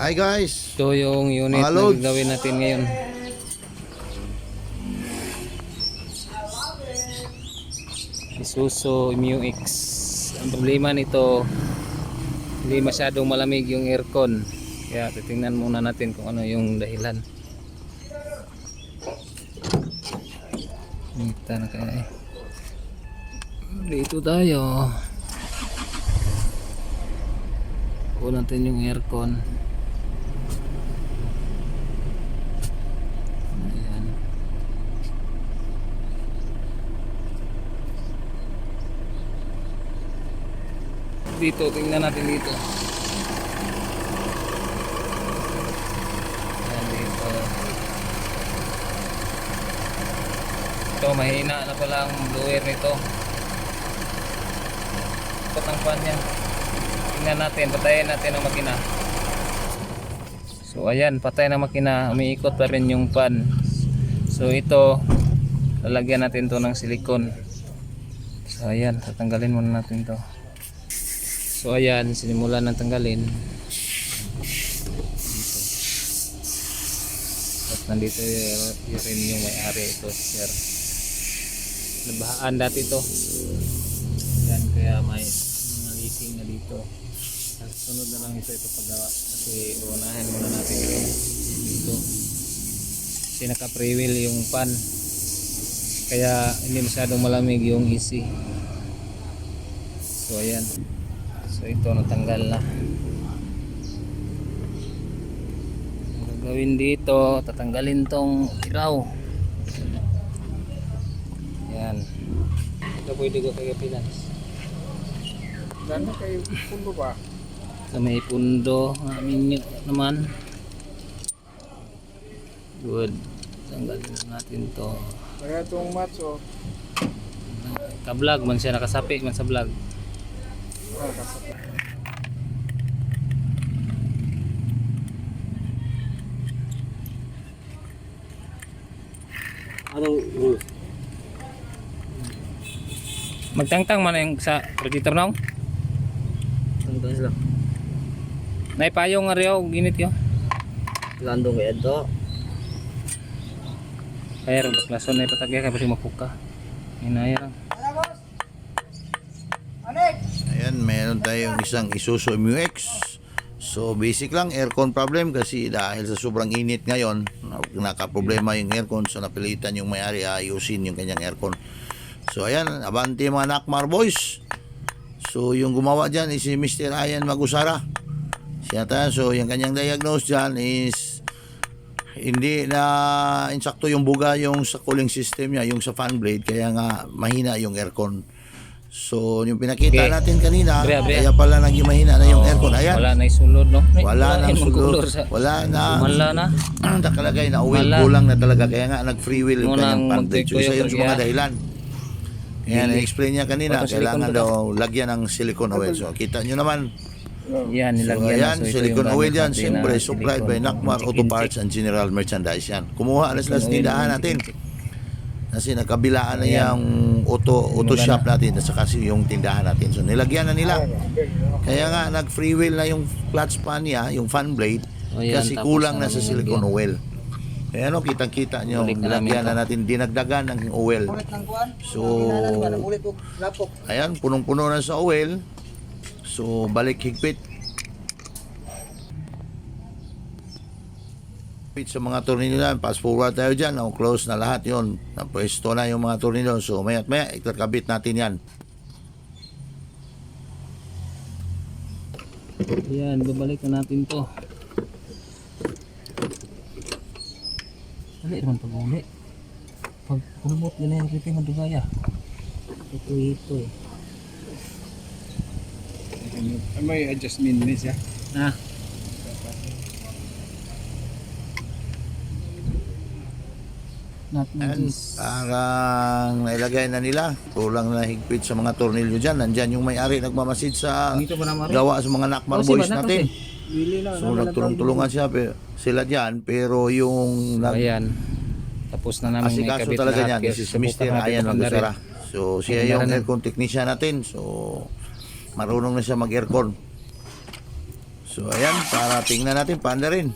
Hi guys! Ito yung unit Mga na loads. gagawin natin ngayon. Isuzu MU-X. Ang problema nito, hindi masyadong malamig yung aircon. Kaya titingnan muna natin kung ano yung dahilan. Kita na kaya eh. Dito tayo. Kunin natin yung aircon. Ayan. Dito, tingnan natin dito. Ayan dito. Ito, mahina na pala ang blower nito. Ikot ang fan niya. Tingnan natin, patayin natin ang makina. So ayan, patay na makina, umiikot pa rin yung fan. So ito, lalagyan natin to ng silikon. So ayan, tatanggalin muna natin to. So ayan, sinimulan ng tanggalin. At nandito rin yung may-ari ito, sir. Nabahaan dati to. Yan, kaya may mga leaking na dito. Sunod na lang ito ipapagawa kasi unahin muna natin ito dito kasi naka-pre-wheel yung fan kaya hindi masyadong malamig yung AC. So ayan, so ito natanggal na. Ang gagawin dito, tatanggalin tong iraw. Ayan, ito pwede ko kaya Pinas. Ganda kayo pundo ba? Sa may pundo namin naman. Good. Tanggalin natin to. Kaya itong matso. Ka-vlog man siya, nakasapi man sa vlog. Kasap. Magtangtang man yung sa radiator nong. Tangtang sila. Naipayong nga riyo, ginit yo. Landong kaya ito. Kaya rin, baklason na ipatagya kaya pasi mapuka. Hinaya lang. Ayan, meron tayong isang Isuzu MU-X. So basic lang, aircon problem kasi dahil sa sobrang init ngayon, nakaproblema yung aircon, so napilitan yung may-ari ayusin yung kanyang aircon. So ayan, abante mga Nakmar boys. So yung gumawa dyan is si Mr. Ayan Magusara. Siya tayo, so yung kanyang diagnose dyan is hindi na insakto yung buga yung sa cooling system niya, yung sa fan blade, kaya nga mahina yung aircon. So yung pinakita Okay. natin kanina, Bre. kaya pala naging mahina na yung aircon. Ayan, Wala na isulod no. wala nang sulod. sulod, wala na. Wala na. Nakalagay na oil, Wala. kulang na talaga, kaya nga nag-free wheel yung Muna kanyang ang fan blade. So isa yun sa mga magtikoy-koy, dahilan. Kaya na-explain niya kanina, Photo kailangan silicone daw lagyan ng silicone oil. So kita nyo naman. Yan, So nilagyan ayan, na. So, ito silicone yung oil gamit yan, natin siyempre na supplied by silicone. Nakmar Chicken Auto Parts check. and General Merchandise yan. Kumuha na sila sa Chicken oil, tindahan chicken natin. check. Kasi nagkabilaan na Ayan. yung auto Simulan shop na. natin at saka yung tindahan natin. So nilagyan na nila. Kaya nga nag-free wheel na yung clutch pan niya, yung fan blade, Ayan, kasi tapos kulang na na sa nilagyan. silicone oil. Kaya no, kitang-kita nyo, Balik na namin nilagyan to. na natin, dinagdagan ng oil. Ulit ng kuwan. So, Ulit og lapok. ayan, punong-puno na sa oil. So, balik higpit. Sa mga tornilyo na, fast forward tayo dyan. Now, close na lahat yon. Napwesto na yung mga tornilyo. So, maya't maya, ikakabit natin yan. Yan, babalik na natin to. Dali naman pag-uli. Pag kulbot, ganun yung kriting madugaya. Ito eh. May adjustment ni siya. Ah, not And parang nailagay na nila. Kulang na higpit sa mga tornilyo dyan. Nandyan yung may-ari nagmamasid sa dito pa naman rin. gawa sa mga Nakmar Oh, boys si Banat, natin. Wili na. So nagtulong-tulungan sila dyan, pero yung So, ayan. Tapos na namin may asikaso kabit talaga lahat. niyan Kaya si subukan Mr. natin Ayan papundarin. Magusara. So siya yung Papundarin. aircon technician natin. So marunong na siya mag-aircon. So ayan, para tingnan natin paanda rin.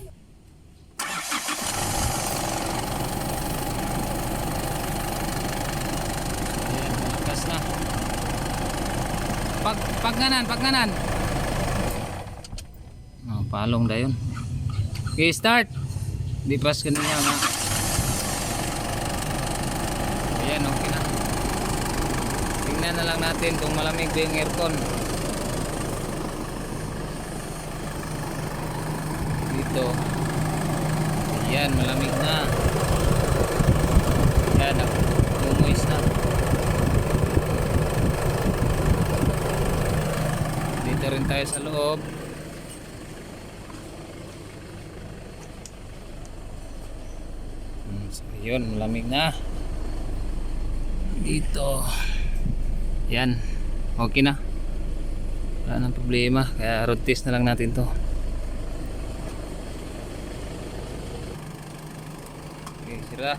Ayan, malakas na. Pagganan. Oh, palong na yun. Okay, start. Di pas kanina nga. Ayan, okay na. Tingnan na lang natin kung malamig ba yung aircon. Dito. Ayan, malamig na. Ayan, lumuis na. Dito rin tayo sa loob. So, yun, malamig na. Dito. Yan. Okay na. Wala nang problema. Kaya road test na lang natin to. Okay, sira.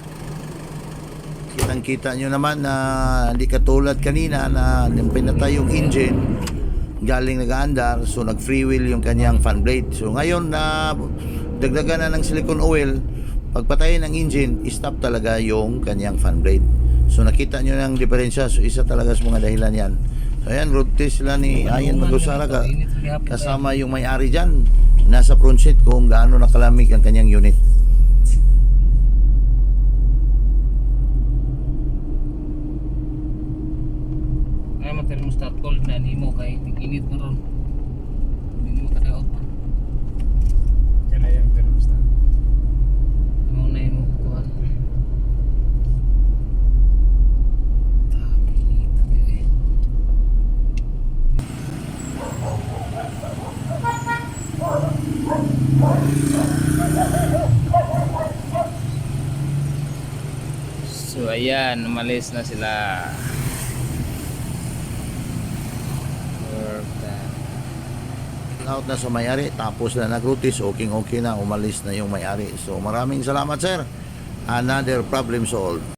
Kitang-kita nyo naman na hindi katulad kanina na pinatay yung engine galing nag-aandar, so nag-free wheel yung kanyang fan blade. So ngayon na dagdagan na ng silicone oil, pagpatayin ng engine, stop talaga yung kanyang fan blade. So nakita nyo ng diferensya. So isa talaga sa mga dahilan yan. So ayan, road test sila ni Ayan Magdosara kasama yung may-ari dyan. Nasa front seat kung gaano nakalamig ang kanyang unit. Kaya mag-thermostat cold na nimo kay init na ron. Hindi mo kadaot pa. Yan na yung thermostat. Ano na yung kuhan. Tabi init eh. So ayan, umalis na sila. Out na sa may-ari, tapos na nag-rotis, okay na, umalis na yung may-ari. So maraming salamat sir. Another problem solved.